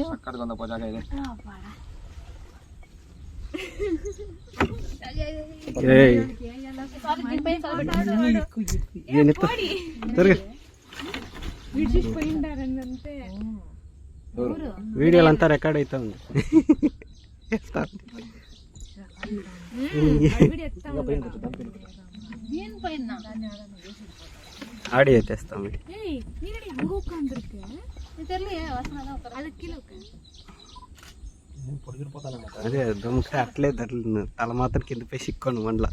சக்கரை வந்த போஜாக இது వీడియోలు అంతా రికార్డ్ అవుతా ఉంది ఆడియో తెస్తాం అదే దమ్ముకి అట్లే తల మాత్రం కింద పోయి సిక్కోను మండల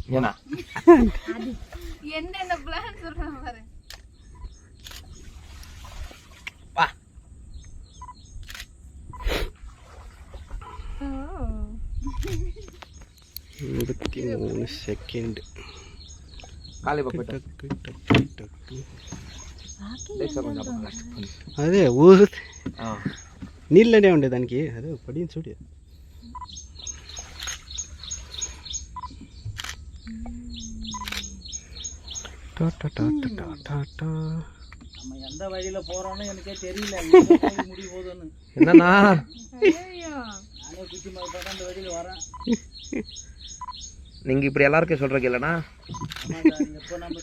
సెకండ్ అదే ఊరు నీళ్ళనే ఉండే దానికి అదే పడింది చూడు எந்த வழியில போறோம்னு எனக்கே தெரியல முடி போதுன்னு என்னன்னா நானே குச்சி மாதிரி அந்த வழியில வரேன் நீங்க இப்படி எல்லாருக்கும் சொல்றீங்க இல்லைன்னா எப்போ நம்ம